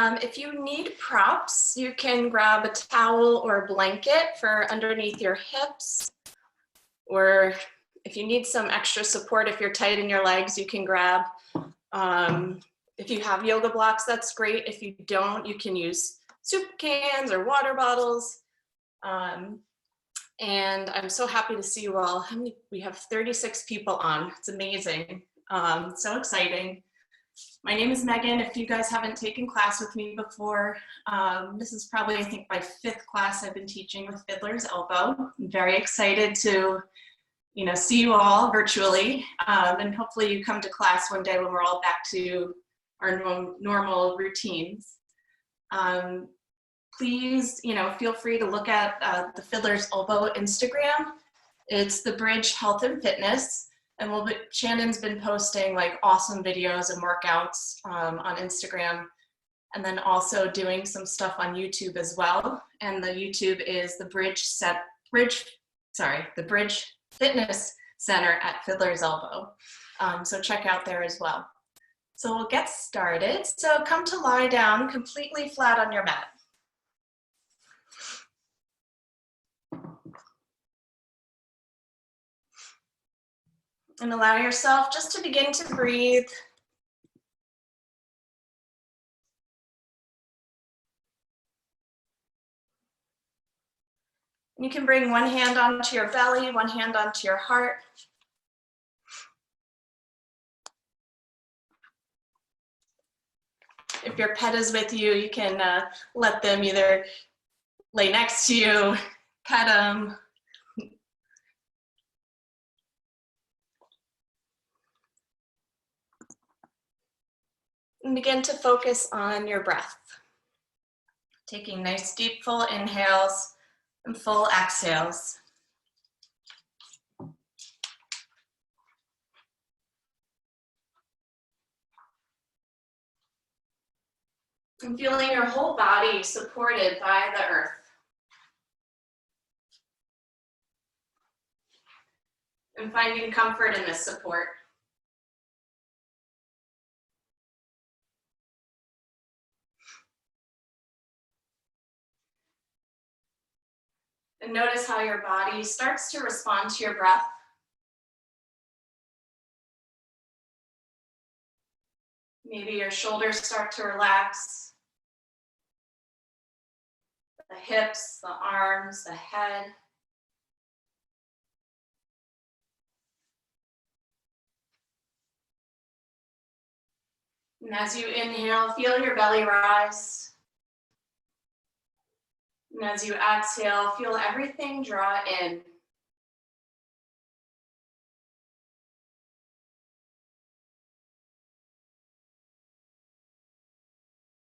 If you need props, you can grab a towel or a blanket for underneath your hips, or if you need some extra support, if you're tight in your legs, you can grab, if you have yoga blocks, that's great. If you don't, you can use soup cans or water bottles. And I'm so happy to see you all. We have 36 people on. It's amazing. So exciting. My name is Megan. If you guys haven't taken class with me before, this is probably, I think, my 5th class I've been teaching with Fiddler's Elbow. I'm very excited to, see you all virtually, and hopefully you come to class one day when we're all back to our normal routines. Please, feel free to look at the Fiddler's Elbow Instagram. It's the Bridge Health and Fitness. And Shannon's been posting like awesome videos and workouts on Instagram, and then also doing some stuff on YouTube as well. And the YouTube is the Bridge Fitness Center at Fiddler's Elbow. So check out there as well. So we'll get started. So come to lie down completely flat on your mat. And allow yourself just to begin to breathe. You can bring one hand onto your belly, one hand onto your heart. If your pet is with you, you can let them either lay next to you, pet them. And begin to focus on your breath. Taking nice deep full inhales and full exhales. And feeling your whole body supported by the earth. And finding comfort in this support. And notice how your body starts to respond to your breath. Maybe your shoulders start to relax. The hips, the arms, the head. And as you inhale, feel your belly rise. And as you exhale, feel everything draw in.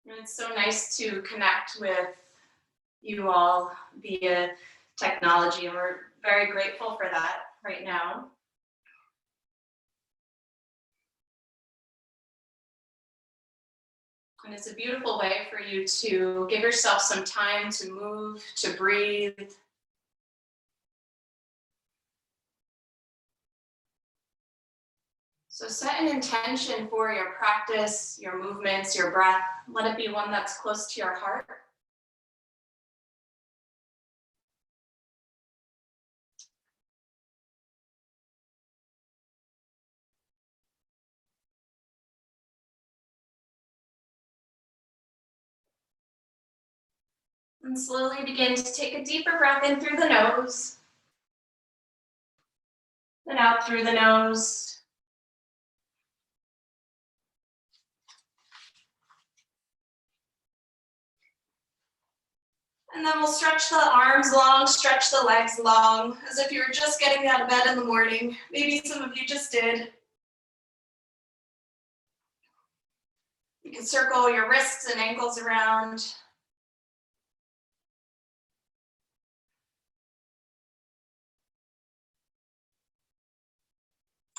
And it's so nice to connect with you all via technology, and we're very grateful for that right now. And it's a beautiful way for you to give yourself some time to move, to breathe. So set an intention for your practice, your movements, your breath. Let it be one that's close to your heart. And slowly begin to take a deeper breath in through the nose. Then out through the nose. And then we'll stretch the arms long, stretch the legs long, as if you were just getting out of bed in the morning. Maybe some of you just did. You can circle your wrists and ankles around.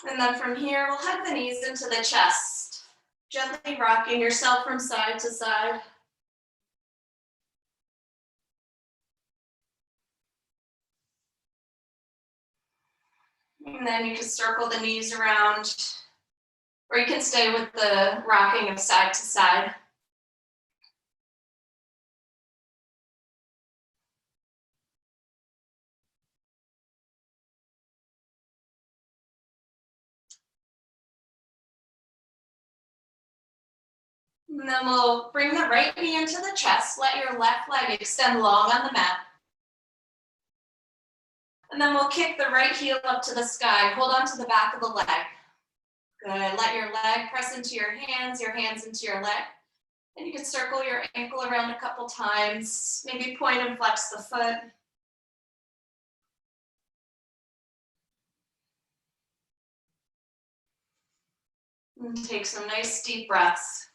And then from here, we'll hug the knees into the chest, gently rocking yourself from side to side. And then you can circle the knees around, or you can stay with the rocking of side to side. And then we'll bring the right knee into the chest. Let your left leg extend long on the mat. And then we'll kick the right heel up to the sky. Hold on to the back of the leg. Good. Let your leg press into your hands into your leg. And you can circle your ankle around a couple times. Maybe point and flex the foot. And take some nice deep breaths.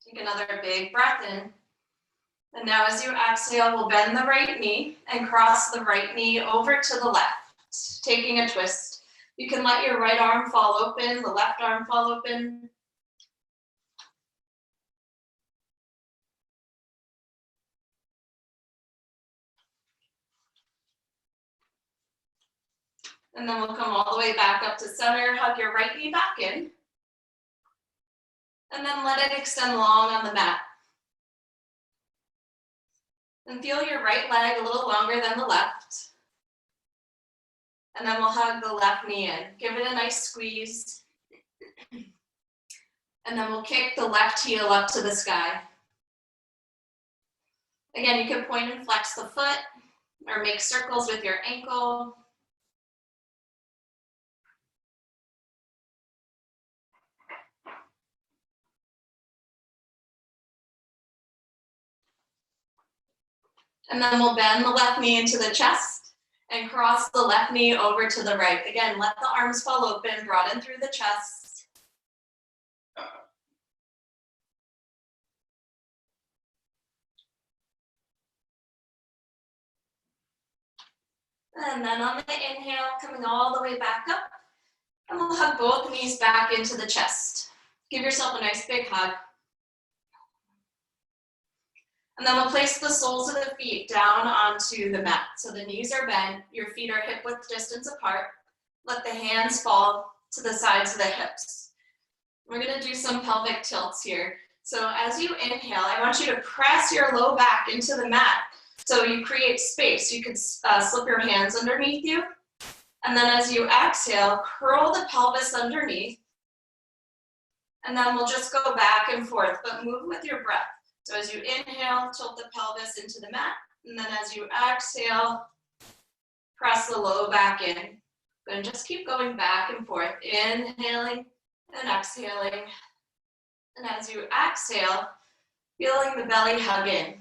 Take another big breath in. And now as you exhale, we'll bend the right knee and cross the right knee over to the left, taking a twist. You can let your right arm fall open, the left arm fall open. And then we'll come all the way back up to center, hug your right knee back in. And then let it extend long on the mat. And feel your right leg a little longer than the left. And then we'll hug the left knee in. Give it a nice squeeze. And then we'll kick the left heel up to the sky. Again, you can point and flex the foot or make circles with your ankle. And then we'll bend the left knee into the chest and cross the left knee over to the right. Again, let the arms fall open, broaden through the chest. And then on the inhale, coming all the way back up, and we'll hug both knees back into the chest. Give yourself a nice big hug. And then we'll place the soles of the feet down onto the mat. So the knees are bent, your feet are hip width distance apart. Let the hands fall to the sides of the hips. We're gonna do some pelvic tilts here. So as you inhale, I want you to press your low back into the mat so you create space. You could slip your hands underneath you. And then as you exhale, curl the pelvis underneath. And then we'll just go back and forth, but move with your breath. So as you inhale, tilt the pelvis into the mat. And then as you exhale, press the low back in. And just keep going back and forth, inhaling and exhaling. And as you exhale, feeling the belly hug in.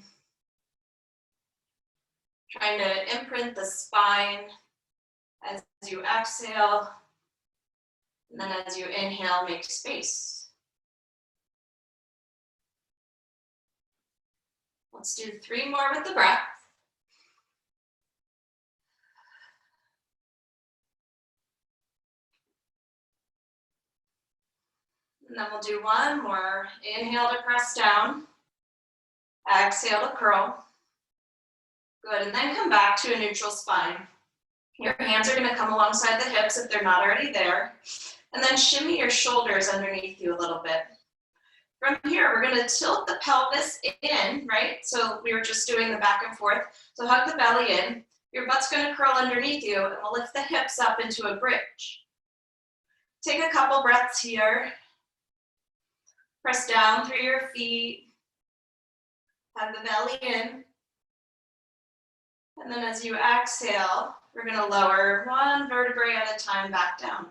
Trying to imprint the spine as you exhale. And then as you inhale, make space. Let's do 3 more with the breath. And then we'll do 1 more. Inhale to press down. Exhale to curl. Good, and then come back to a neutral spine. Your hands are gonna come alongside the hips if they're not already there. And then shimmy your shoulders underneath you a little bit. From here, we're gonna tilt the pelvis in, right? So we were just doing the back and forth. So hug the belly in. Your butt's gonna curl underneath you, and we'll lift the hips up into a bridge. Take a couple breaths here. Press down through your feet. Hug the belly in. And then as you exhale, we're gonna lower 1 vertebrae at a time back down.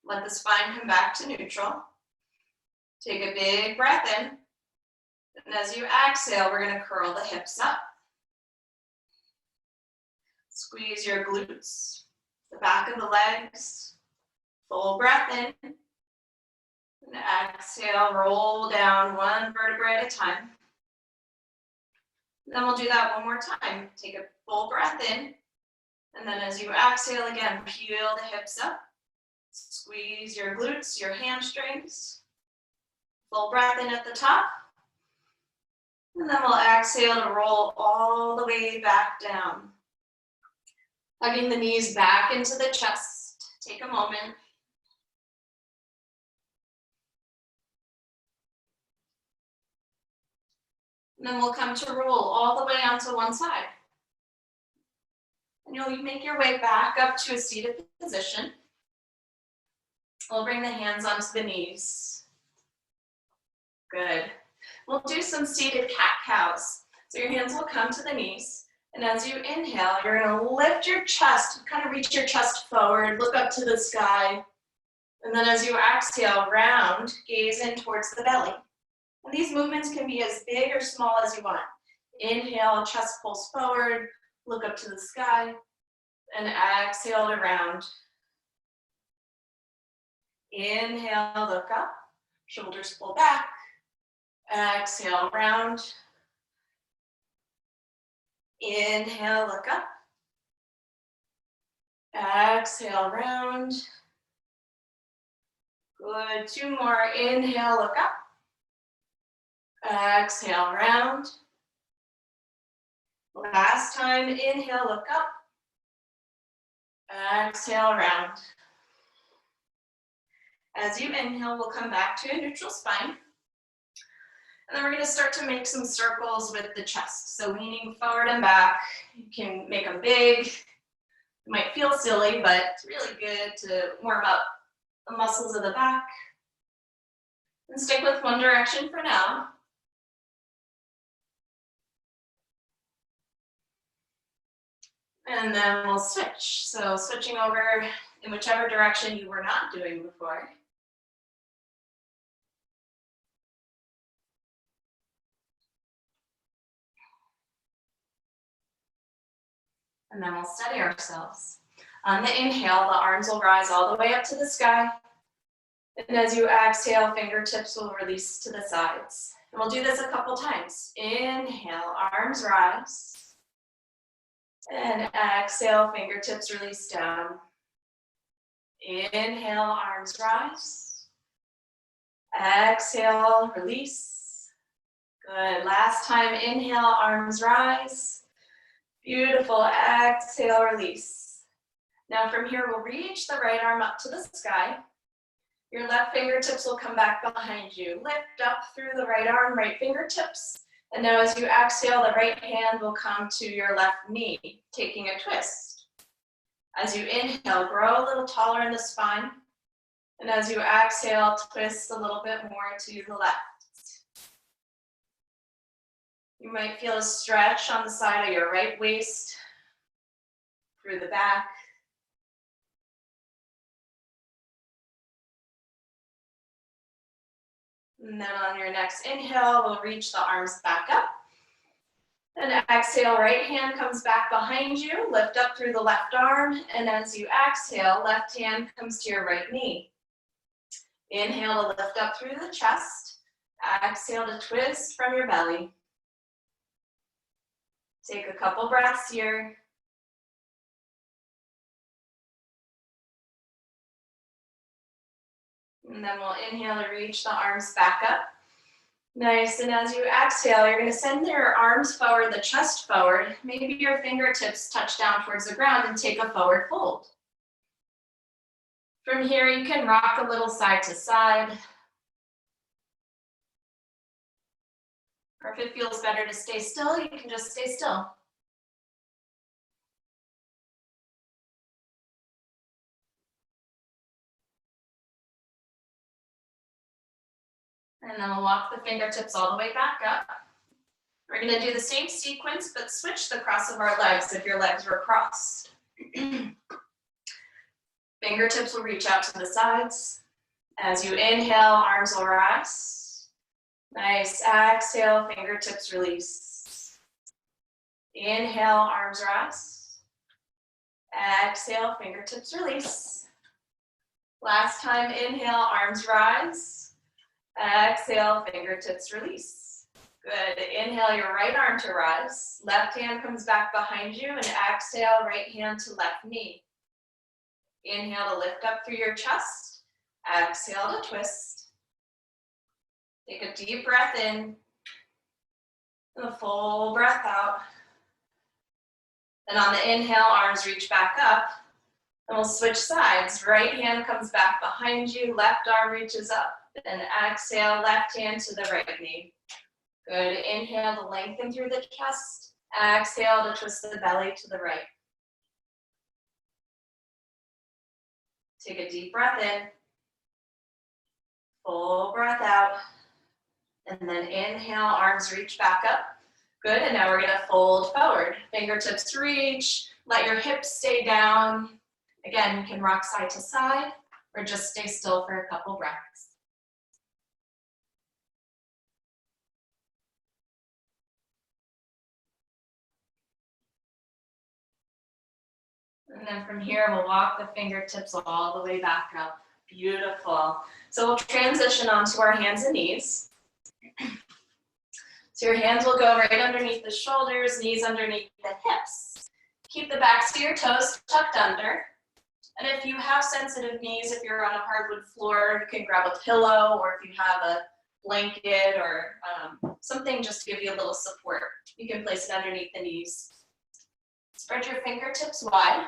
Let the spine come back to neutral. Take a big breath in. And as you exhale, we're gonna curl the hips up. Squeeze your glutes, the back of the legs. Full breath in. And exhale, roll down 1 vertebrae at a time. And then we'll do that 1 more time. Take a full breath in. And then as you exhale again, peel the hips up. Squeeze your glutes, your hamstrings. Full breath in at the top. And then we'll exhale to roll all the way back down. Hugging the knees back into the chest. Take a moment. And then we'll come to roll all the way onto one side. And you'll make your way back up to a seated position. We'll bring the hands onto the knees. Good. We'll do some seated cat-cows. So your hands will come to the knees. And as you inhale, you're going to lift your chest, kind of reach your chest forward, look up to the sky. And then as you exhale, round, gaze in towards the belly. And these movements can be as big or small as you want. Inhale, chest pulls forward, look up to the sky, and exhale to round. Inhale, look up, shoulders pull back. Exhale, round. Inhale, look up. Exhale, round. Good, 2 more. Inhale, look up. Exhale, round. Last time, inhale, look up. Exhale, round. As you inhale, we'll come back to a neutral spine. And then we're going to start to make some circles with the chest. So leaning forward and back, you can make them big. It might feel silly, but it's really good to warm up the muscles of the back. And stick with one direction for now. And then we'll switch. So switching over in whichever direction you were not doing before. And then we'll steady ourselves. On the inhale, the arms will rise all the way up to the sky. And as you exhale, fingertips will release to the sides. And we'll do this a couple times. Inhale, arms rise. And exhale, fingertips release down. Inhale, arms rise. Exhale, release. Good. Last time, inhale, arms rise. Beautiful. Exhale, release. Now from here, we'll reach the right arm up to the sky. Your left fingertips will come back behind you. Lift up through the right arm, right fingertips. And now as you exhale, the right hand will come to your left knee, taking a twist. As you inhale, grow a little taller in the spine. And as you exhale, twist a little bit more to the left. You might feel a stretch on the side of your right waist, through the back. And then on your next inhale, we'll reach the arms back up. And exhale, right hand comes back behind you, lift up through the left arm. And as you exhale, left hand comes to your right knee. Inhale to lift up through the chest. Exhale to twist from your belly. Take a couple breaths here. And then we'll inhale to reach the arms back up. Nice, and as you exhale, you're gonna send your arms forward, the chest forward. Maybe your fingertips touch down towards the ground and take a forward fold. From here, you can rock a little side to side. Or if it feels better to stay still, you can just stay still. And then we'll walk the fingertips all the way back up. We're going to do the same sequence, but switch the cross of our legs if your legs were crossed. Fingertips will reach out to the sides. As you inhale, arms will rise. Nice. Exhale, fingertips release. Inhale, arms rise. Exhale, fingertips release. Last time, inhale, arms rise. Exhale, fingertips release. Good. Inhale your right arm to rise. Left hand comes back behind you, and exhale, right hand to left knee. Inhale to lift up through your chest. Exhale to twist. Take a deep breath in and a full breath out. And on the inhale, arms reach back up. And we'll switch sides. Right hand comes back behind you, left arm reaches up. And exhale, left hand to the right knee. Good. Inhale to lengthen through the chest. Exhale to twist the belly to the right. Take a deep breath in. Full breath out. And then inhale, arms reach back up. Good, and now we're gonna fold forward. Fingertips reach, let your hips stay down. Again, you can rock side to side or just stay still for a couple breaths. And then from here, we'll walk the fingertips all the way back up. Beautiful. So we'll transition onto our hands and knees. So your hands will go right underneath the shoulders, knees underneath the hips. Keep the backs of your toes tucked under. And if you have sensitive knees, if you're on a hardwood floor, you can grab a pillow, or if you have a blanket or something just to give you a little support, you can place it underneath the knees. Spread your fingertips wide.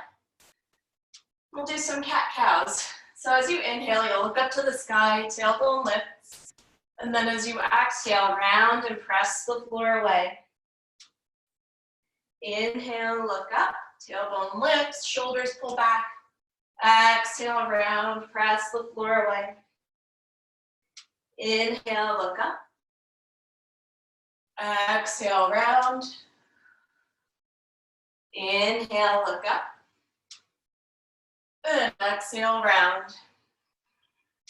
We'll do some cat-cows. So as you inhale, you'll look up to the sky, tailbone lifts. And then as you exhale, round and press the floor away. Inhale, look up, tailbone lifts, shoulders pull back. Exhale, round, press the floor away. Inhale, look up. Exhale, round. Inhale, look up. Good, exhale, round.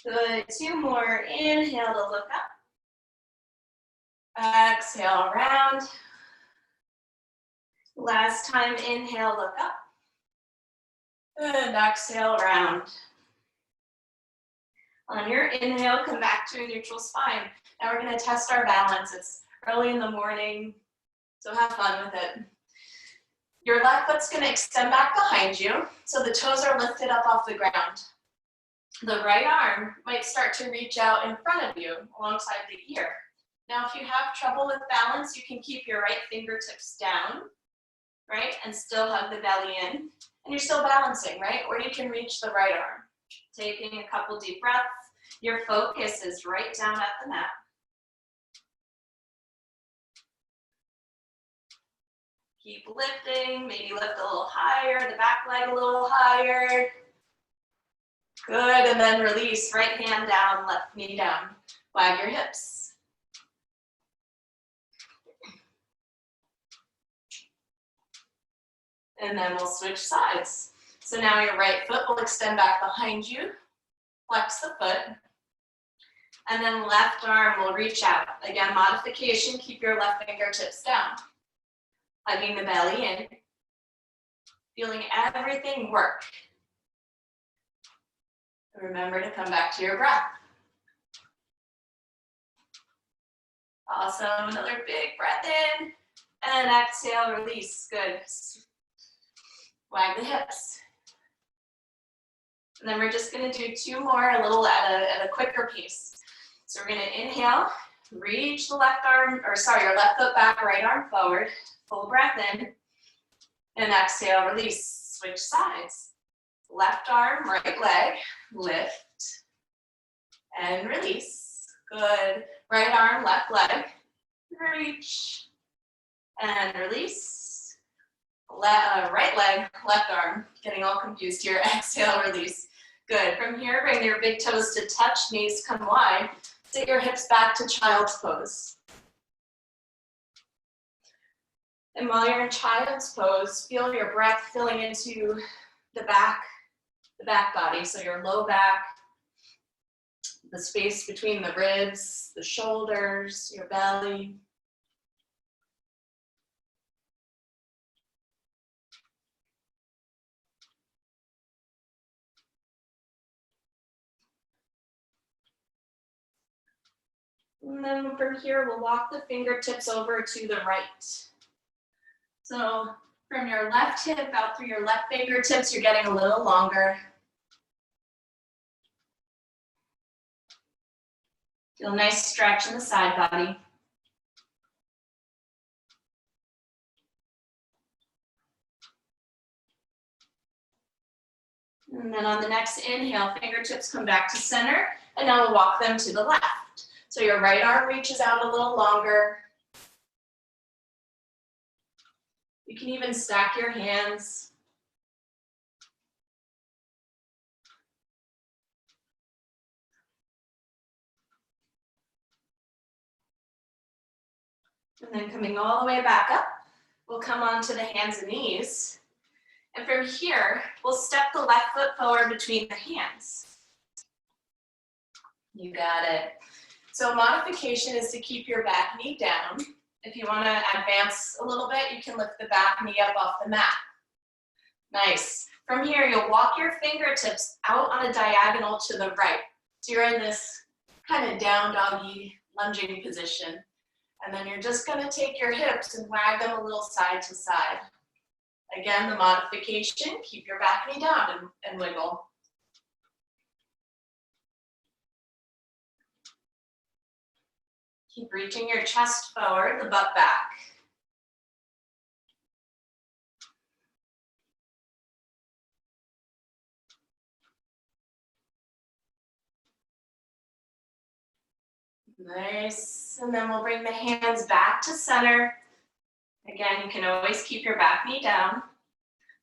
Good, 2 more. Inhale to look up. Exhale, round. Last time, inhale, look up. Good, exhale, round. On your inhale, come back to a neutral spine. Now we're gonna test our balance. It's early in the morning, so have fun with it. Your left foot's gonna extend back behind you, so the toes are lifted up off the ground. The right arm might start to reach out in front of you alongside the ear. Now, if you have trouble with balance, you can keep your right fingertips down, right? And still hug the belly in. And you're still balancing, right? Or you can reach the right arm. Taking a couple deep breaths. Your focus is right down at the mat. Keep lifting, maybe lift a little higher, the back leg a little higher. Good, and then release, right hand down, left knee down. Wag your hips. And then we'll switch sides. So now your right foot will extend back behind you, flex the foot, and then left arm will reach out. Again, modification, keep your left fingertips down. Hugging the belly in, feeling everything work. Remember to come back to your breath. Awesome, another big breath in, and exhale, release, good. Wag the hips. And then we're just gonna do 2 more, a little at a quicker pace. So we're gonna inhale, reach the left arm, or sorry, your left foot back, right arm forward, full breath in, and exhale, release, switch sides. Left arm, right leg, lift, and release. Good. Right arm, left leg, reach, and release. Right leg, left arm. Getting all confused here. Exhale, release. Good. From here, bring your big toes to touch, knees come wide. Sit your hips back to child's pose. And while you're in child's pose, feel your breath filling into the back body. So your low back, the space between the ribs, the shoulders, your belly. And then from here, we'll walk the fingertips over to the right. So from your left hip out through your left fingertips, you're getting a little longer. Feel a nice stretch in the side body. And then on the next inhale, fingertips come back to center, and now we'll walk them to the left. So your right arm reaches out a little longer. You can even stack your hands. And then coming all the way back up, we'll come onto the hands and knees. And from here, we'll step the left foot forward between the hands. You got it. So modification is to keep your back knee down. If you want to advance a little bit, you can lift the back knee up off the mat. Nice. From here, you'll walk your fingertips out on a diagonal to the right. So you're in this kind of down doggy lunging position. And then you're just going to take your hips and wag them a little side to side. Again, the modification, keep your back knee down and wiggle. Keep reaching your chest forward, the butt back. Nice, and then we'll bring the hands back to center. Again, you can always keep your back knee down.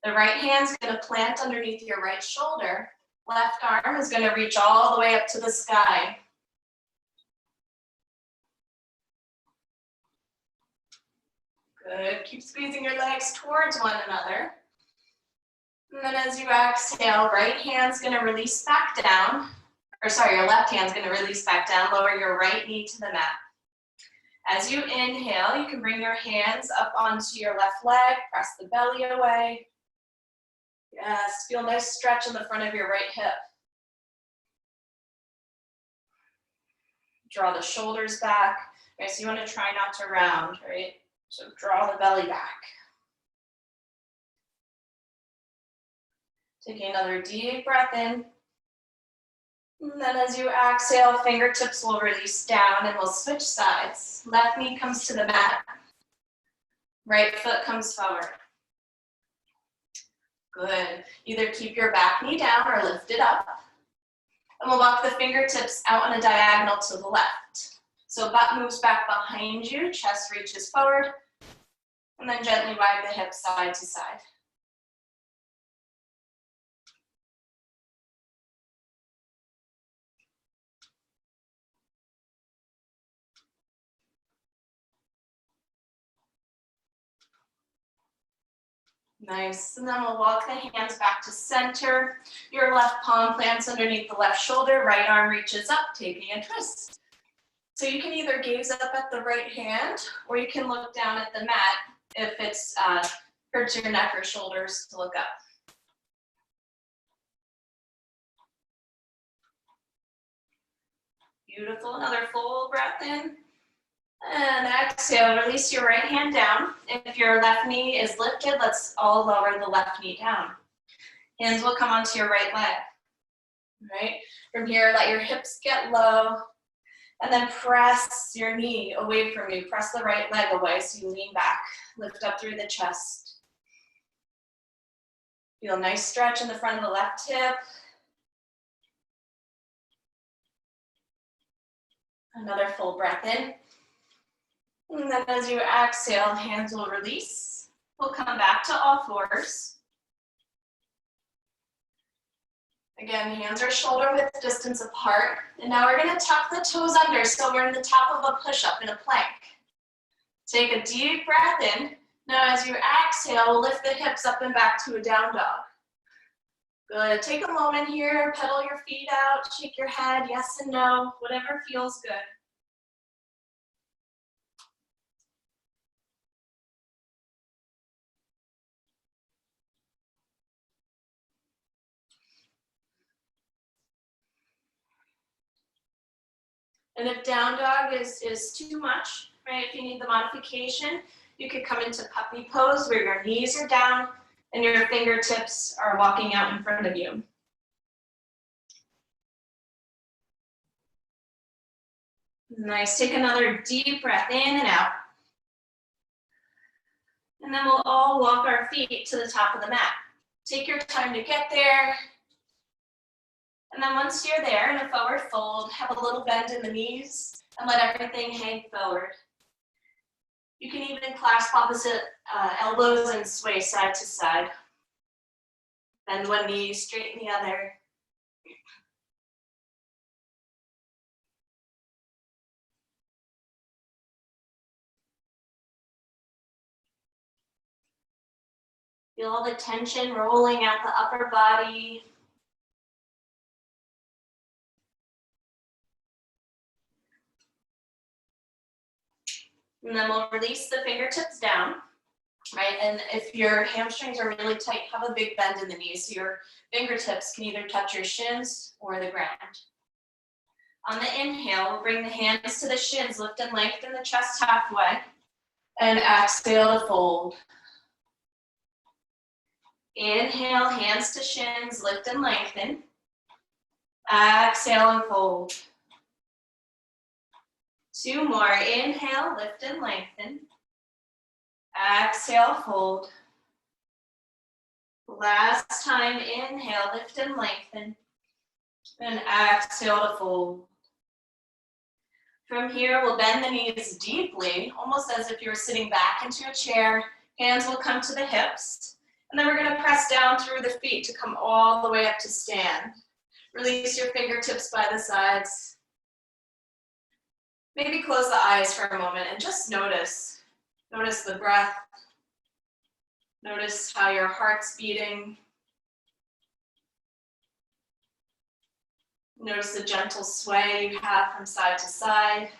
The right hand's gonna plant underneath your right shoulder. Left arm is gonna reach all the way up to the sky. Good, keep squeezing your legs towards one another. And then as you exhale, right hand's gonna release back down. Or sorry, your left hand's gonna release back down, lower your right knee to the mat. As you inhale, you can bring your hands up onto your left leg, press the belly away. Yes, feel a nice stretch in the front of your right hip. Draw the shoulders back. Okay, so you wanna try not to round, right? So draw the belly back. Taking another deep breath in. And then as you exhale, fingertips will release down and we'll switch sides. Left knee comes to the mat. Right foot comes forward. Good. Either keep your back knee down or lift it up. And we'll walk the fingertips out on a diagonal to the left. So butt moves back behind you, chest reaches forward, and then gently wag the hips side to side. Nice, and then we'll walk the hands back to center. Your left palm plants underneath the left shoulder, right arm reaches up, taking a twist. So you can either gaze up at the right hand, or you can look down at the mat if it's hurts your neck or shoulders to look up. Beautiful, another full breath in. And exhale, release your right hand down. If your left knee is lifted, let's all lower the left knee down. Hands will come onto your right leg. Right? From here, let your hips get low. And then press your knee away from you. Press the right leg away so you lean back. Lift up through the chest. Feel a nice stretch in the front of the left hip. Another full breath in. And then as you exhale, hands will release. We'll come back to all fours. Again, hands are shoulder width distance apart. And now we're gonna tuck the toes under so we're in the top of a push-up in a plank. Take a deep breath in. Now as you exhale, we'll lift the hips up and back to a down dog. Good, take a moment here, pedal your feet out, shake your head, yes and no, whatever feels good. And if down dog is too much, right, if you need the modification, you could come into puppy pose where your knees are down and your fingertips are walking out in front of you. Nice, take another deep breath in and out. And then we'll all walk our feet to the top of the mat. Take your time to get there. And then once you're there in a forward fold, have a little bend in the knees and let everything hang forward. You can even clasp opposite elbows and sway side to side. Bend one knee, straighten the other. Feel the tension rolling out the upper body. And then we'll release the fingertips down, right? And if your hamstrings are really tight, have a big bend in the knees. So your fingertips can either touch your shins or the ground. On the inhale, we'll bring the hands to the shins, lift and lengthen the chest halfway, and exhale to fold. Inhale, hands to shins, lift and lengthen. Exhale and fold. 2 more. Inhale, lift and lengthen. Exhale, fold. Last time, inhale, lift and lengthen. And exhale to fold. From here, we'll bend the knees deeply, almost as if you were sitting back into a chair. Hands will come to the hips. And then we're going to press down through the feet to come all the way up to stand. Release your fingertips by the sides. Maybe close the eyes for a moment and just notice. Notice the breath. Notice how your heart's beating. Notice the gentle sway you have from side to side.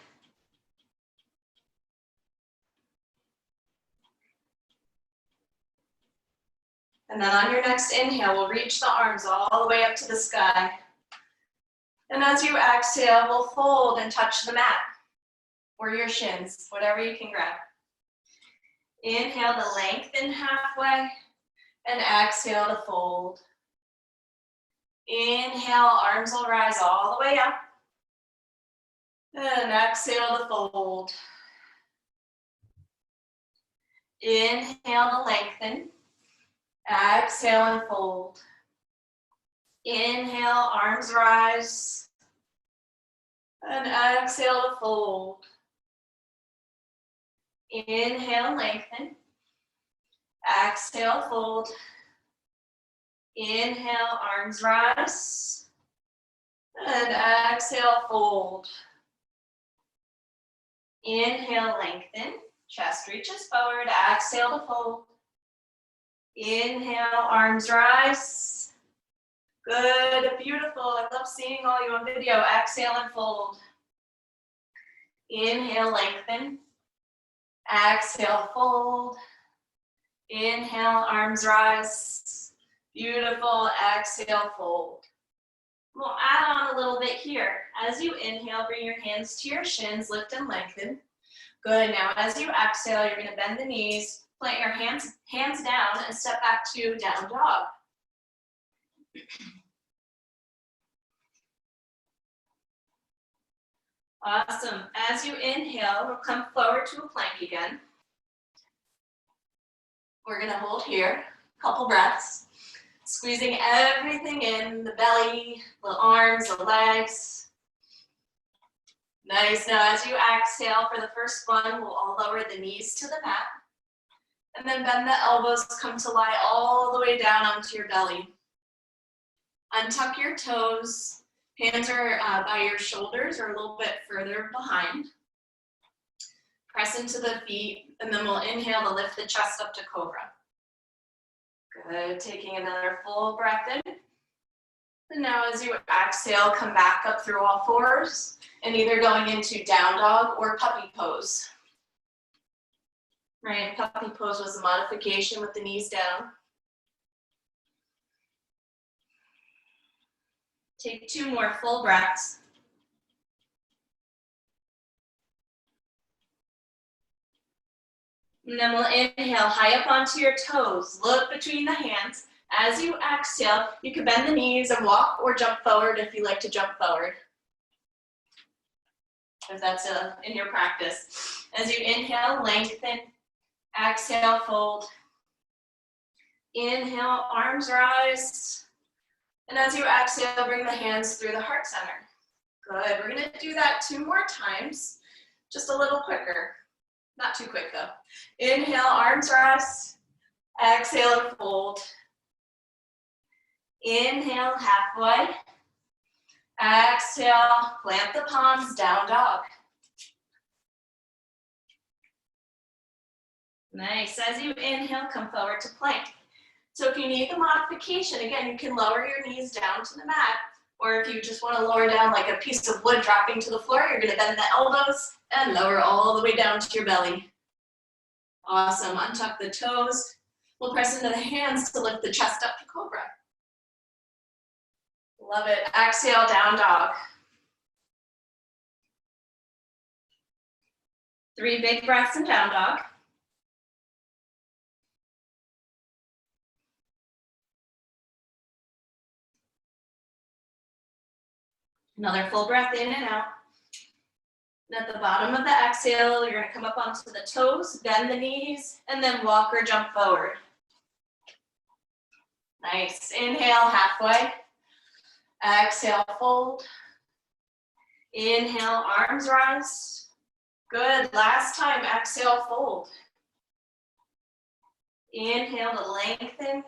And then on your next inhale, we'll reach the arms all the way up to the sky. And as you exhale, we'll fold and touch the mat or your shins, whatever you can grab. Inhale to lengthen halfway and exhale to fold. Inhale, arms will rise all the way up. And exhale to fold. Inhale to lengthen. Exhale and fold. Inhale, arms rise. And exhale to fold. Inhale, lengthen. Exhale, fold. Inhale, arms rise. And exhale, fold. Inhale, lengthen. Chest reaches forward. Exhale to fold. Inhale, arms rise. Good, beautiful. I love seeing all you on video. Exhale and fold. Inhale, lengthen. Exhale, fold. Inhale, arms rise. Beautiful. Exhale, fold. We'll add on a little bit here. As you inhale, bring your hands to your shins, lift and lengthen. Good. Now, as you exhale, you're going to bend the knees, plant your hands down, and step back to down dog. Awesome. As you inhale, we'll come forward to a plank again. We're going to hold here, a couple breaths, squeezing everything in, the belly, the arms, the legs. Nice. Now, as you exhale for the first one, we'll all lower the knees to the mat. And then bend the elbows, come to lie all the way down onto your belly. Untuck your toes. Hands are by your shoulders or a little bit further behind. Press into the feet, and then we'll inhale to lift the chest up to cobra. Good. Taking another full breath in. And now as you exhale, come back up through all fours and either going into down dog or puppy pose. Right, puppy pose was a modification with the knees down. Take 2 more full breaths. And then we'll inhale high up onto your toes. Look between the hands. As you exhale, you can bend the knees and walk or jump forward if you like to jump forward. If that's in your practice. As you inhale, lengthen. Exhale, fold. Inhale, arms rise. And as you exhale, bring the hands through the heart center. Good. We're going to do that 2 more times, just a little quicker. Not too quick though. Inhale, arms rise. Exhale, fold. Inhale, halfway. Exhale, plant the palms, down dog. Nice. As you inhale, come forward to plank. So if you need the modification, again, you can lower your knees down to the mat, or if you just want to lower down like a piece of wood dropping to the floor, you're going to bend the elbows and lower all the way down to your belly. Awesome. Untuck the toes. We'll press into the hands to lift the chest up to cobra. Love it. Exhale, down dog. 3 big breaths in down dog. Another full breath in and out. And at the bottom of the exhale, you're going to come up onto the toes, bend the knees, and then walk or jump forward. Nice. Inhale, halfway. Exhale, fold. Inhale, arms rise. Good. Last time, exhale, fold. Inhale to lengthen.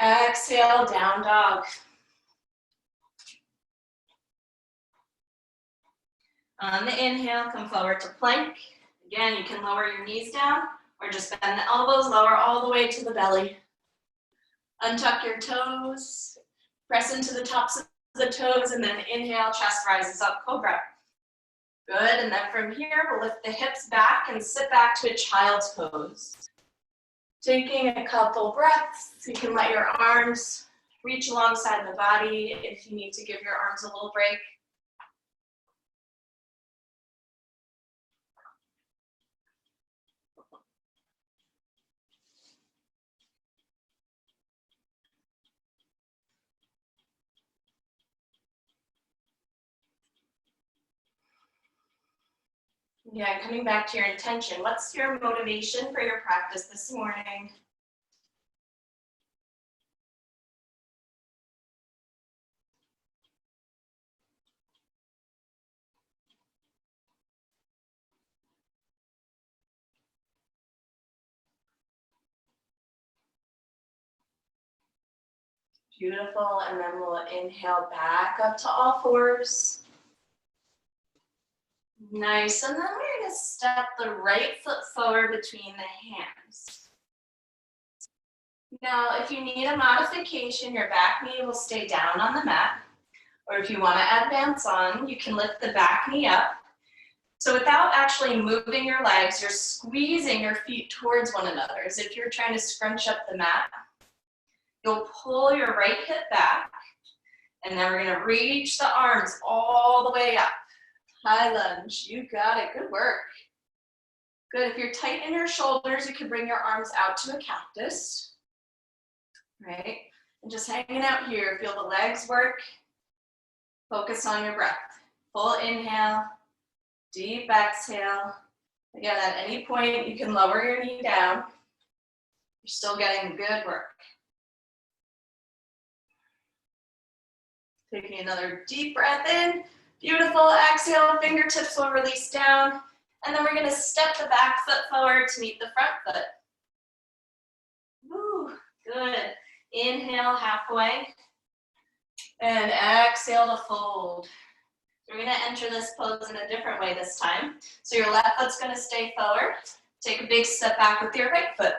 Exhale, down dog. On the inhale, come forward to plank. Again, you can lower your knees down or just bend the elbows, lower all the way to the belly. Untuck your toes, press into the tops of the toes, and then inhale, chest rises up, cobra. Good, and then from here, we'll lift the hips back and sit back to a child's pose. Taking a couple breaths, you can let your arms reach alongside the body if you need to give your arms a little break. Yeah, coming back to your intention. What's your motivation for your practice this morning? Beautiful, and then we'll inhale back up to all fours. Nice, and then we're gonna step the right foot forward between the hands. Now, if you need a modification, your back knee will stay down on the mat, or if you wanna advance on, you can lift the back knee up. So without actually moving your legs, you're squeezing your feet towards one another, as if you're trying to scrunch up the mat. You'll pull your right hip back, and then we're gonna reach the arms all the way up. High lunge, you got it, good work. Good, if you're tight in your shoulders, you can bring your arms out to a cactus, right? And just hanging out here, feel the legs work. Focus on your breath. Full inhale, deep exhale. Again, at any point, you can lower your knee down. You're still getting good work. Taking another deep breath in. Beautiful, exhale, fingertips will release down. And then we're gonna step the back foot forward to meet the front foot. Woo, good. Inhale, halfway. And exhale to fold. We're gonna enter this pose in a different way this time. So your left foot's gonna stay forward. Take a big step back with your right foot.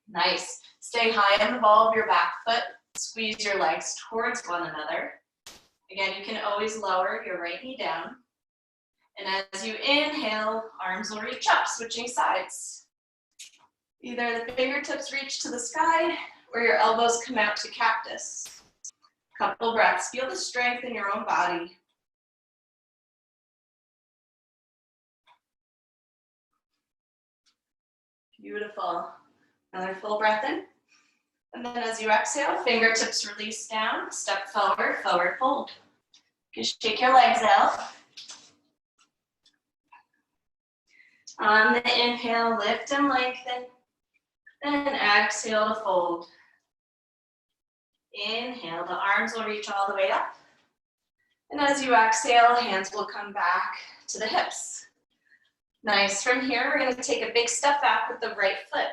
Nice. Stay high in the ball of your back foot. Squeeze your legs towards one another. Again, you can always lower your right knee down. And as you inhale, arms will reach up, switching sides. Either the fingertips reach to the sky or your elbows come out to cactus. Couple breaths. Feel the strength in your own body. Beautiful. Another full breath in. And then as you exhale, fingertips release down, step forward, forward fold. You can shake your legs out. On the inhale, lift and lengthen. Then exhale to fold. Inhale, the arms will reach all the way up. And as you exhale, hands will come back to the hips. Nice. From here, we're going to take a big step back with the right foot.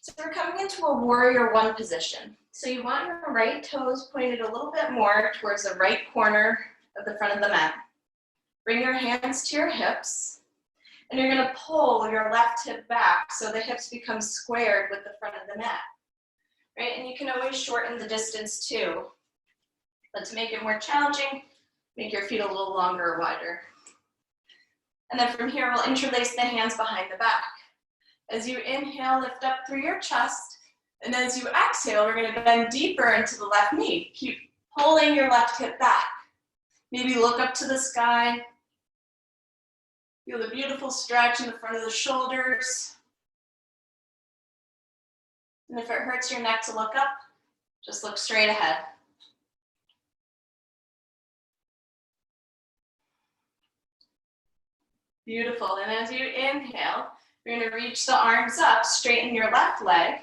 So we're coming into a warrior one position. So you want your right toes pointed a little bit more towards the right corner of the front of the mat. Bring your hands to your hips. And you're gonna pull your left hip back so the hips become squared with the front of the mat, right? And you can always shorten the distance too. But to make it more challenging, make your feet a little longer or wider. And then from here, we'll interlace the hands behind the back. As you inhale, lift up through your chest. And as you exhale, we're gonna bend deeper into the left knee. Keep pulling your left hip back. Maybe look up to the sky. Feel the beautiful stretch in the front of the shoulders. And if it hurts your neck to look up, just look straight ahead. Beautiful, and as you inhale, you're gonna reach the arms up, straighten your left leg.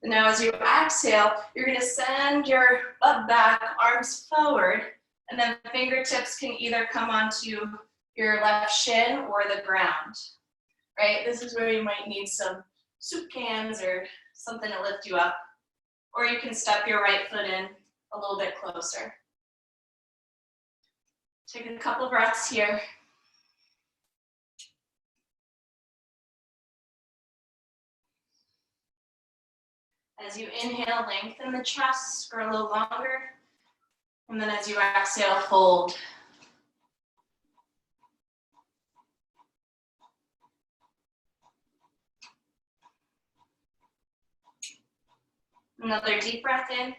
And now as you exhale, you're gonna send your butt back, arms forward, and then fingertips can either come onto your left shin or the ground, right? This is where you might need some soup cans or something to lift you up. Or you can step your right foot in a little bit closer. Take a couple breaths here. As you inhale, lengthen the chest for a little longer. And then as you exhale, fold. Another deep breath in.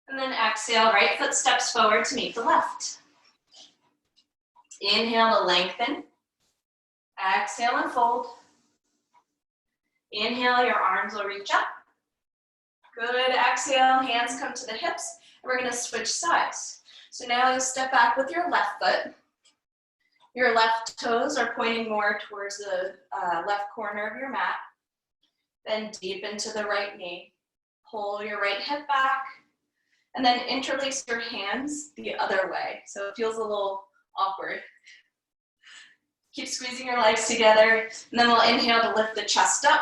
And then exhale, right foot steps forward to meet the left. Inhale to lengthen. Exhale and fold. Inhale, your arms will reach up. Good, exhale, hands come to the hips, and we're gonna switch sides. So now you step back with your left foot. Your left toes are pointing more towards the left corner of your mat. Then deep into the right knee. Pull your right hip back, and then interlace your hands the other way. So it feels a little awkward. Keep squeezing your legs together, and then we'll inhale to lift the chest up.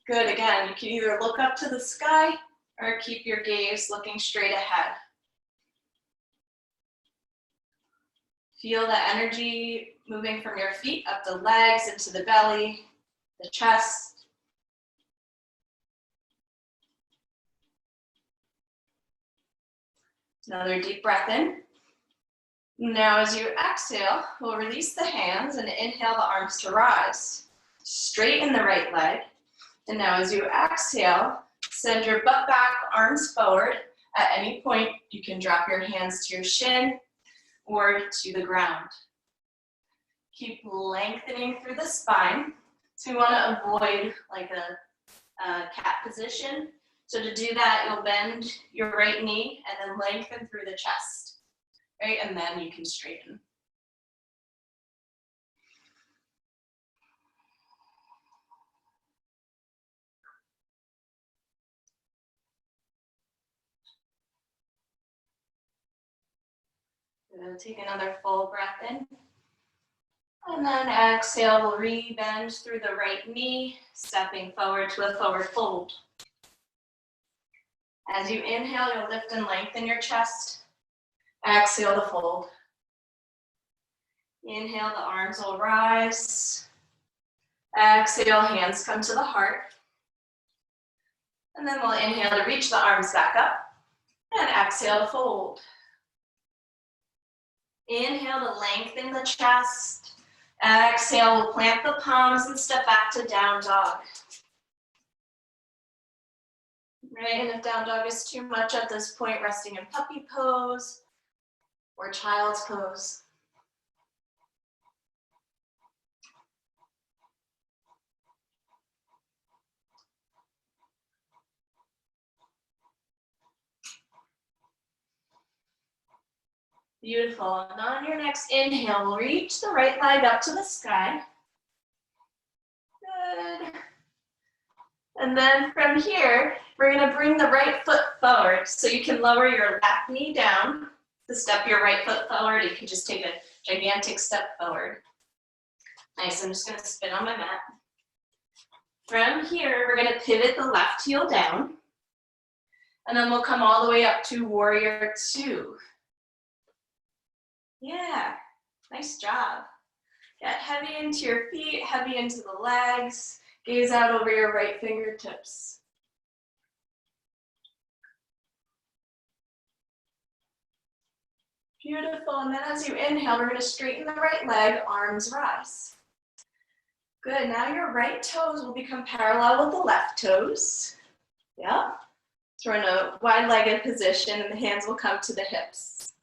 Good, again, you can either look up to the sky or keep your gaze looking straight ahead. Feel the energy moving from your feet up the legs, into the belly, the chest. Another deep breath in. Now as you exhale, we'll release the hands and inhale the arms to rise. Straighten the right leg. And now as you exhale, send your butt back, arms forward. At any point, you can drop your hands to your shin or to the ground. Keep lengthening through the spine. So we want to avoid like a cat position. So to do that, you'll bend your right knee and then lengthen through the chest, right? And then you can straighten. We'll take another full breath in. And then exhale, we'll re-bend through the right knee, stepping forward to a forward fold. As you inhale, you'll lift and lengthen your chest. Exhale to fold. Inhale, the arms will rise. Exhale, hands come to the heart. And then we'll inhale to reach the arms back up. And exhale to fold. Inhale to lengthen the chest. Exhale, we'll plant the palms and step back to down dog. Right, and if down dog is too much at this point, resting in puppy pose or child's pose. Beautiful, and on your next inhale, we'll reach the right leg up to the sky. Good. And then from here, we're gonna bring the right foot forward. So you can lower your left knee down to step your right foot forward. You can just take a gigantic step forward. Nice, I'm just gonna spin on my mat. From here, we're gonna pivot the left heel down. And then we'll come all the way up to warrior two. Yeah, nice job. Get heavy into your feet, heavy into the legs. Gaze out over your right fingertips. Beautiful, and then as you inhale, we're gonna straighten the right leg, arms rise. Good, now your right toes will become parallel with the left toes. Yeah. So we're in a wide-legged position and the hands will come to the hips.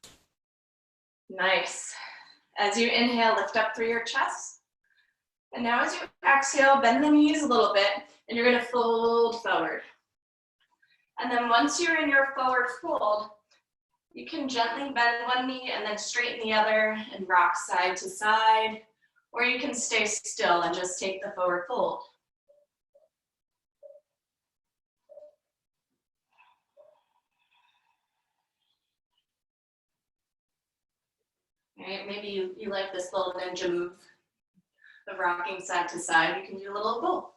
Nice. As you inhale, lift up through your chest. And now as you exhale, bend the knees a little bit and you're gonna fold forward. And then once you're in your forward fold, you can gently bend one knee and then straighten the other and rock side to side, or you can stay still and just take the forward fold. All right, maybe you like this little ninja move of rocking side to side. You can do a little of both.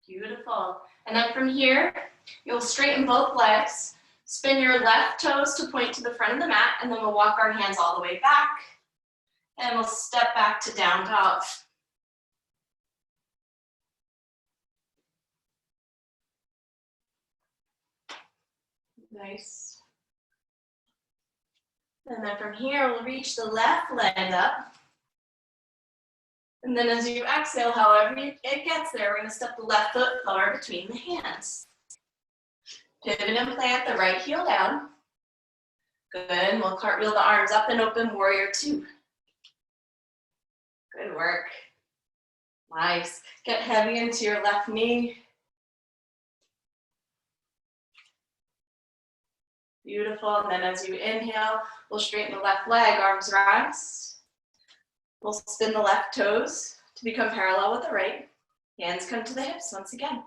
Beautiful. And then from here, you'll straighten both legs, spin your left toes to point to the front of the mat, and then we'll walk our hands all the way back, and we'll step back to down dog. Nice. And then from here, we'll reach the left leg up. And then as you exhale, however it gets there, we're gonna step the left foot forward between the hands. Pivot and plant the right heel down. Good, and we'll cartwheel the arms up and open, warrior two. Good work. Nice. Get heavy into your left knee. Beautiful, and then as you inhale, we'll straighten the left leg, arms rise. We'll spin the left toes to become parallel with the right. Hands come to the hips once again.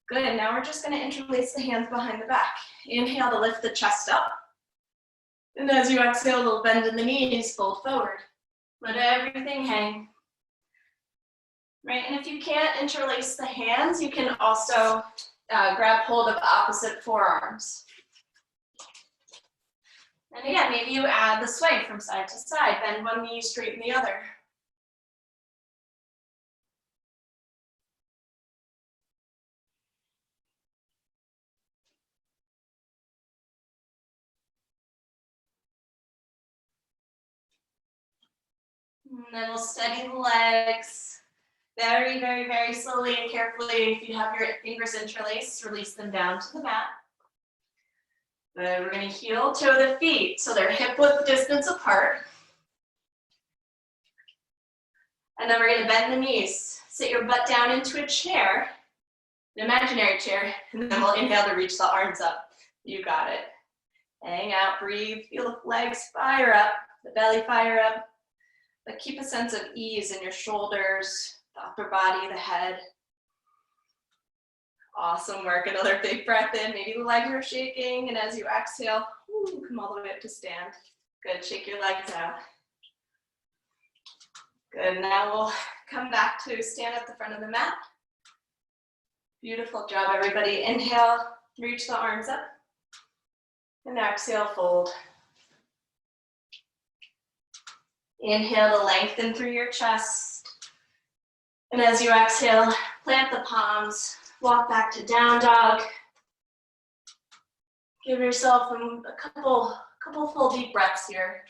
Good, now we're just gonna interlace the hands behind the back. Inhale to lift the chest up. And as you exhale, we'll bend in the knees, fold forward. Let everything hang. Right, and if you can't interlace the hands, you can also grab hold of opposite forearms. And again, maybe you add the sway from side to side, bend one knee, straighten the other. And then we'll steady the legs. Very, very, very slowly and carefully. If you have your fingers interlaced, release them down to the mat. Good, we're gonna heel toe the feet so they're hip width distance apart. And then we're gonna bend the knees. Sit your butt down into a chair, an imaginary chair, and then we'll inhale to reach the arms up. You got it. Hang out, breathe, feel the legs fire up, the belly fire up, but keep a sense of ease in your shoulders, the upper body, the head. Awesome work. Another big breath in. Maybe the legs are shaking, and as you exhale, come all the way up to stand. Good. Shake your legs out. Good. Now we'll come back to stand at the front of the mat. Beautiful job, everybody. Inhale, reach the arms up, and exhale, fold. Inhale to lengthen through your chest. And as you exhale, plant the palms. Walk back to down dog. Give yourself a couple full deep breaths here.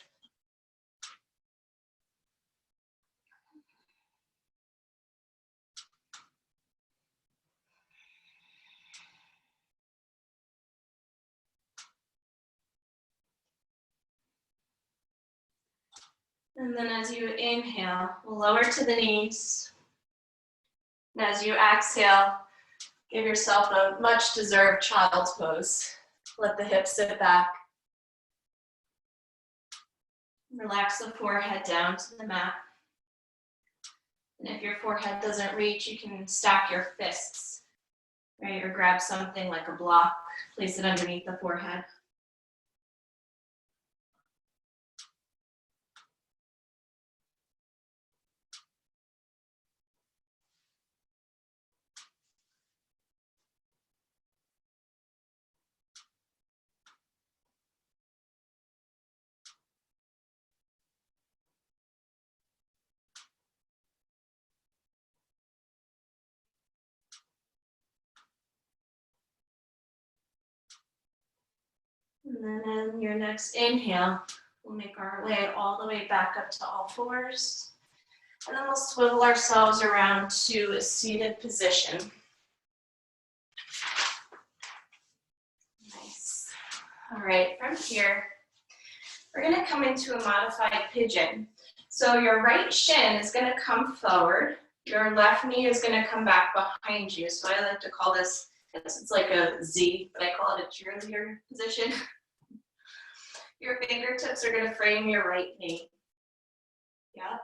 And then as you inhale, lower to the knees. And as you exhale, give yourself a much deserved child's pose. Let the hips sit back. Relax the forehead down to the mat. And if your forehead doesn't reach, you can stack your fists, right? Or grab something like a block, place it underneath the forehead. And then in your next inhale, we'll make our way all the way back up to all fours. And then we'll swivel ourselves around to a seated position. Nice. All right, from here, we're gonna come into a modified pigeon. So your right shin is gonna come forward. Your left knee is gonna come back behind you. So I like to call this, it's like a Z, but I call it a cheerleader position. Your fingertips are gonna frame your right knee. Yeah.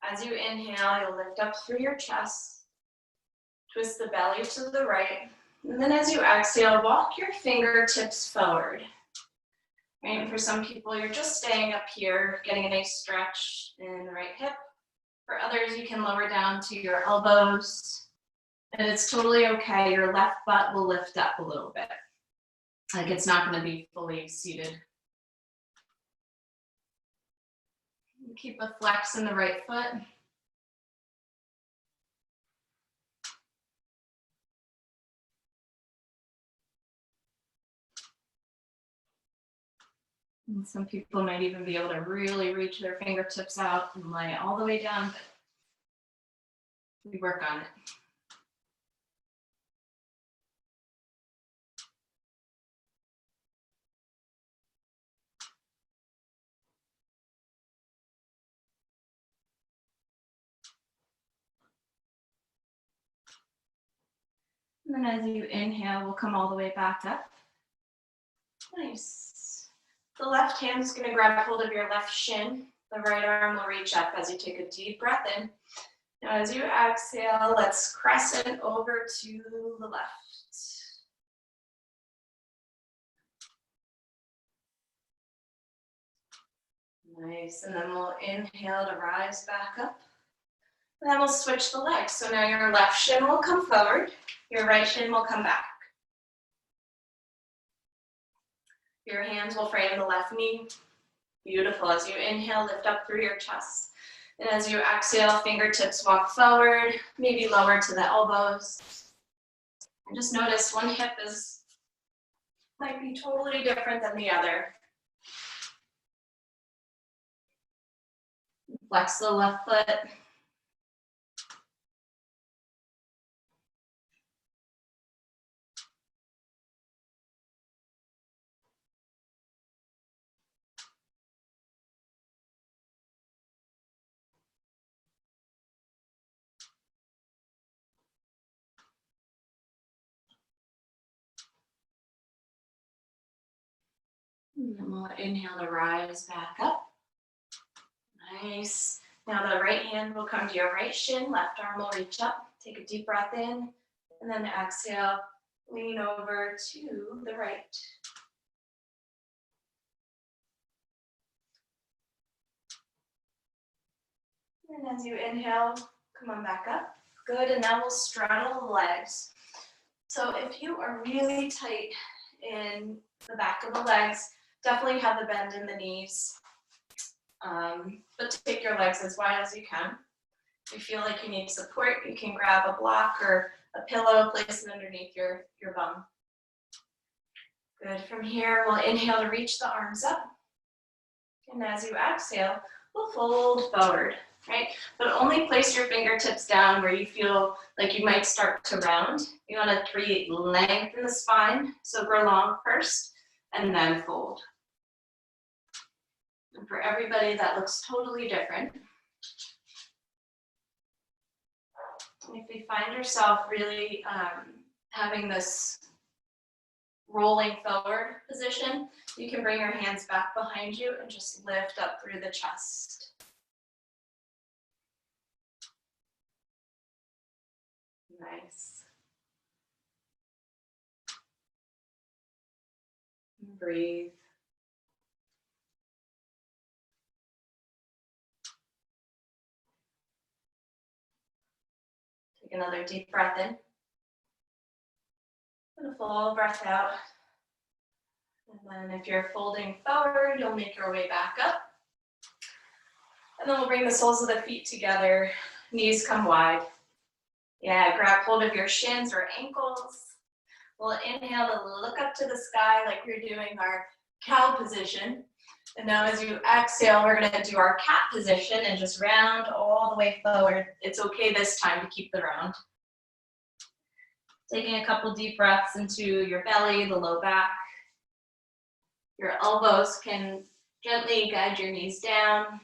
As you inhale, you'll lift up through your chest, twist the belly to the right, and then as you exhale, walk your fingertips forward. Right? And for some people, you're just staying up here, getting a nice stretch in the right hip. For others, you can lower down to your elbows, and it's totally okay. Your left butt will lift up a little bit. Like it's not going to be fully seated. Keep a flex in the right foot. And some people might even be able to really reach their fingertips out and lay all the way down, but we work on it. And then as you inhale, we'll come all the way back up. Nice. The left hand is going to grab hold of your left shin. The right arm will reach up as you take a deep breath in. Now as you exhale, let's crescent over to the left. Nice. And then we'll inhale to rise back up. And then we'll switch the legs. So now your left shin will come forward. Your right shin will come back. Your hands will frame the left knee. Beautiful. As you inhale, lift up through your chest. And as you exhale, fingertips walk forward, maybe lower to the elbows. And just notice one hip might be totally different than the other. Flex the left foot. And then we'll inhale to rise back up. Nice. Now the right hand will come to your right shin, left arm will reach up. Take a deep breath in, and then exhale, lean over to the right. And as you inhale, come on back up. Good, and now we'll straddle the legs. So if you are really tight in the back of the legs, definitely have the bend in the knees. But take your legs as wide as you can. If you feel like you need support, you can grab a block or a pillow, place it underneath your bum. Good. From here, we'll inhale to reach the arms up. And as you exhale, we'll fold forward, right? But only place your fingertips down where you feel like you might start to round. You want to create length in the spine. So grow long first, and then fold. And for everybody, that looks totally different. If we find yourself really having this rolling forward position, you can bring your hands back behind you and just lift up through the chest. Nice. Breathe. Take another deep breath in. And a full breath out. And then if you're folding forward, you'll make your way back up. And then we'll bring the soles of the feet together. Knees come wide. Yeah, grab hold of your shins or ankles. We'll inhale to look up to the sky like we're doing our cow position. And now as you exhale, we're gonna do our cat position and just round all the way forward. It's okay this time to keep the round. Taking a couple deep breaths into your belly, the low back. Your elbows can gently guide your knees down.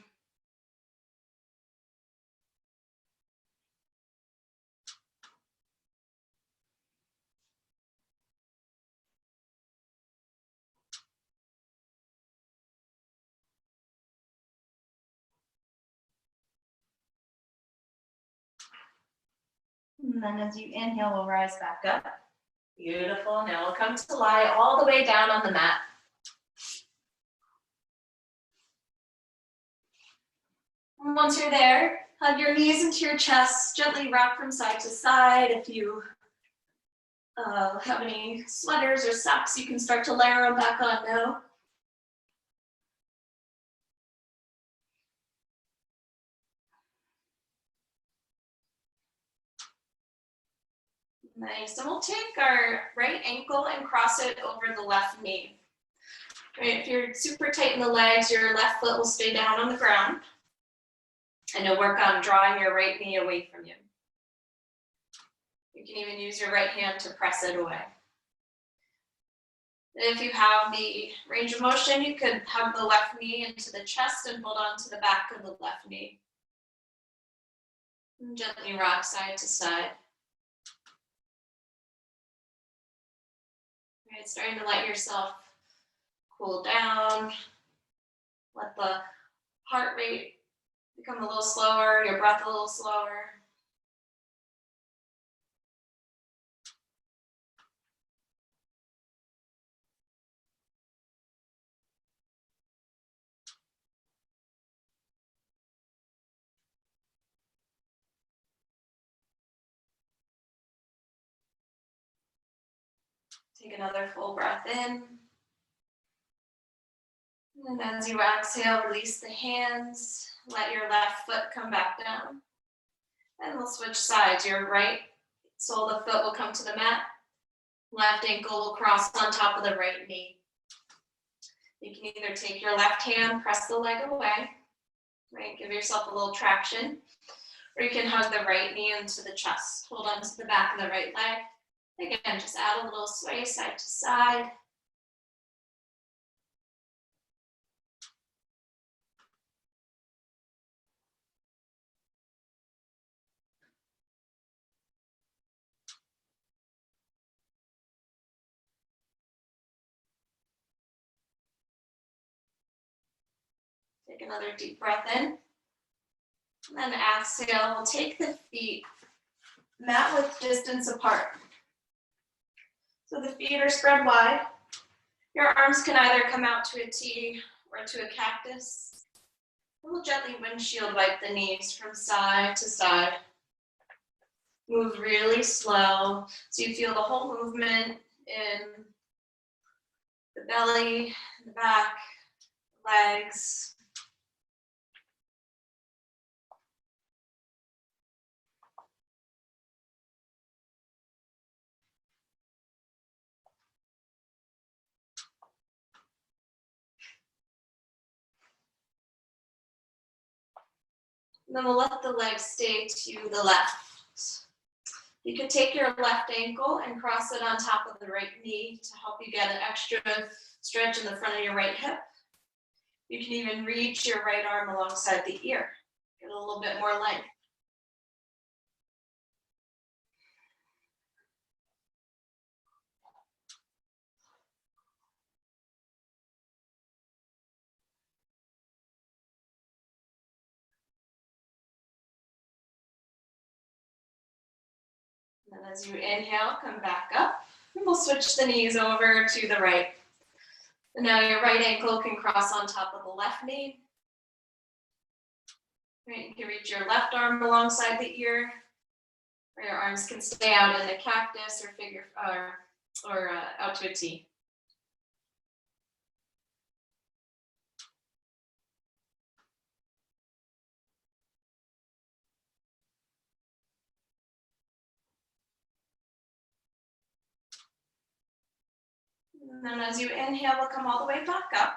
And then as you inhale, we'll rise back up. Beautiful. Now we'll come to lie all the way down on the mat. And once you're there, hug your knees into your chest, gently rock from side to side. If you have any sweaters or socks, you can start to layer them back on now. Nice, and we'll take our right ankle and cross it over the left knee. Right, if you're super tight in the legs, your left foot will stay down on the ground. And you'll work on drawing your right knee away from you. You can even use your right hand to press it away. If you have the range of motion, you could hug the left knee into the chest and hold on to the back of the left knee. And gently rock side to side. Right, starting to let yourself cool down. Let the heart rate become a little slower, your breath a little slower. Take another full breath in. And as you exhale, release the hands. Let your left foot come back down. And we'll switch sides. Your right sole of the foot will come to the mat. Left ankle will cross on top of the right knee. You can either take your left hand, press the leg away, right? Give yourself a little traction. Or you can hug the right knee into the chest. Hold on to the back of the right leg. Again, just add a little sway side to side. Take another deep breath in. And then exhale, we'll take the feet mat width distance apart. So the feet are spread wide. Your arms can either come out to a T or to a cactus. We'll gently windshield wipe the knees from side to side. Move really slow so you feel the whole movement in the belly, the back, legs. And then we'll let the legs stay to the left. You could take your left ankle and cross it on top of the right knee to help you get an extra stretch in the front of your right hip. You can even reach your right arm alongside the ear. Get a little bit more length. And as you inhale, come back up. And we'll switch the knees over to the right. And now your right ankle can cross on top of the left knee. Right, you can reach your left arm alongside the ear. Or your arms can stay out in a cactus or figure or out to a T. And then as you inhale, we'll come all the way back up.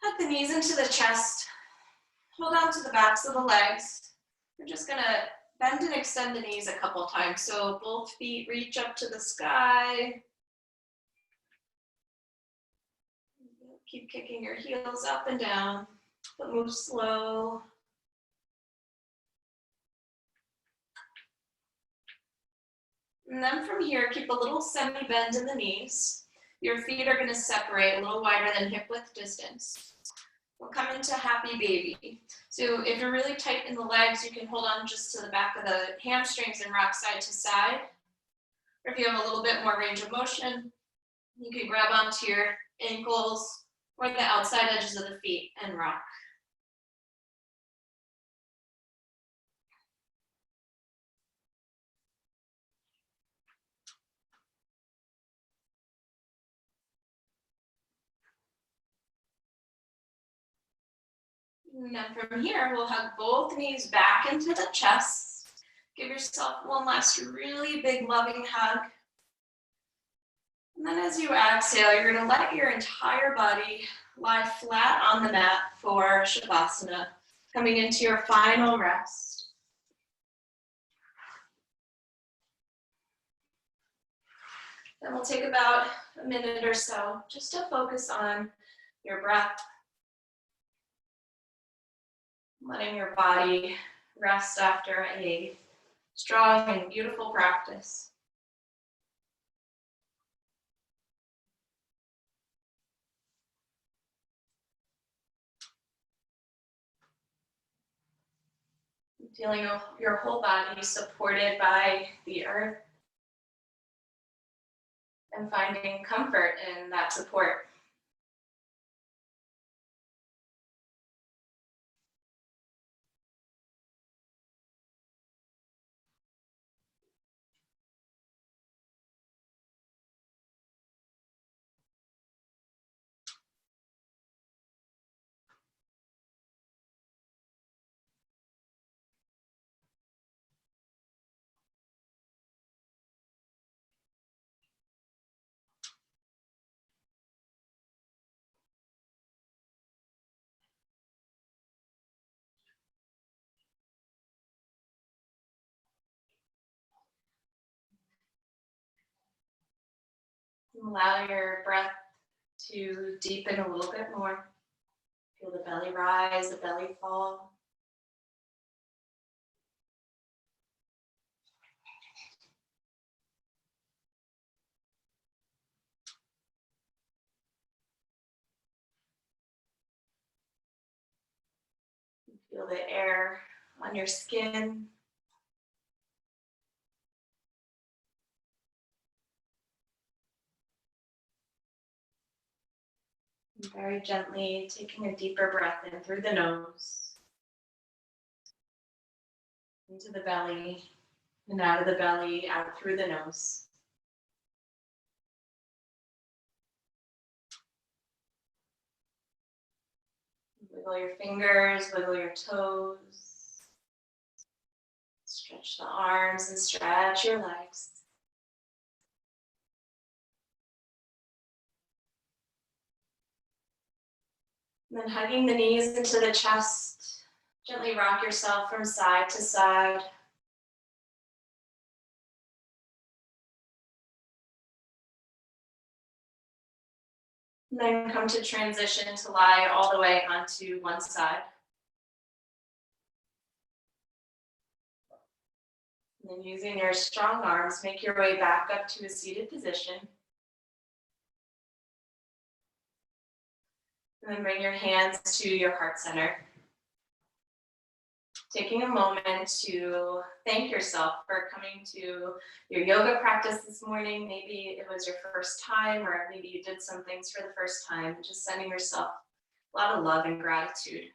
Hug the knees into the chest. Hold on to the backs of the legs. We're just gonna bend and extend the knees a couple times. So both feet reach up to the sky. Keep kicking your heels up and down, but move slow. And then from here, keep a little semi-bend in the knees. Your feet are gonna separate a little wider than hip width distance. We'll come into happy baby. So if you're really tight in the legs, you can hold on just to the back of the hamstrings and rock side to side. Or if you have a little bit more range of motion, you can grab onto your ankles or the outside edges of the feet and rock. And then from here, we'll hug both knees back into the chest. Give yourself one last really big loving hug. And then as you exhale, you're gonna let your entire body lie flat on the mat for Shavasana, coming into your final rest. Then we'll take about a minute or so just to focus on your breath, letting your body rest after a strong and beautiful practice. Feeling your whole body supported by the earth and finding comfort in that support. Allow your breath to deepen a little bit more. Feel the belly rise, the belly fall. Feel the air on your skin. And very gently taking a deeper breath in through the nose, into the belly, and out of the belly, out through the nose. Wiggle your fingers, wiggle your toes. Stretch the arms and stretch your legs. And then hugging the knees into the chest, gently rock yourself from side to side. And then come to transition to lie all the way onto one side. And then using your strong arms, make your way back up to a seated position. And then bring your hands to your heart center. Taking a moment to thank yourself for coming to your yoga practice this morning. Maybe it was your first time, or maybe you did some things for the first time. Just sending yourself a lot of love and gratitude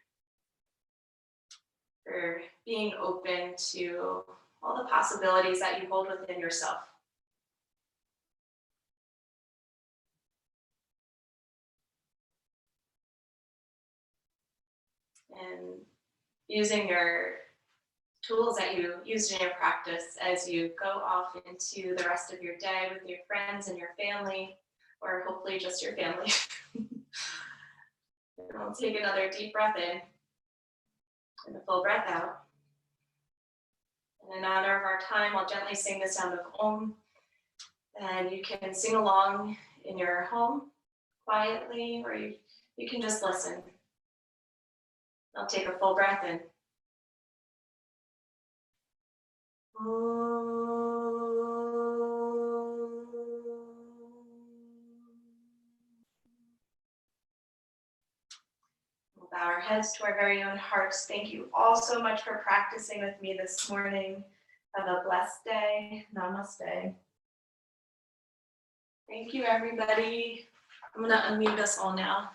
for being open to all the possibilities that you hold within yourself. And using your tools that you used in your practice as you go off into the rest of your day with your friends and your family, or hopefully just your family. We'll take another deep breath in and a full breath out. And in honor of our time, I'll gently sing the sound of Om. And you can sing along in your home quietly, or you can just listen. I'll take a full breath in. We'll bow our heads to our very own hearts. Thank you all so much for practicing with me this morning. Have a blessed day. Namaste. Thank you, everybody. I'm going to unmute us all now.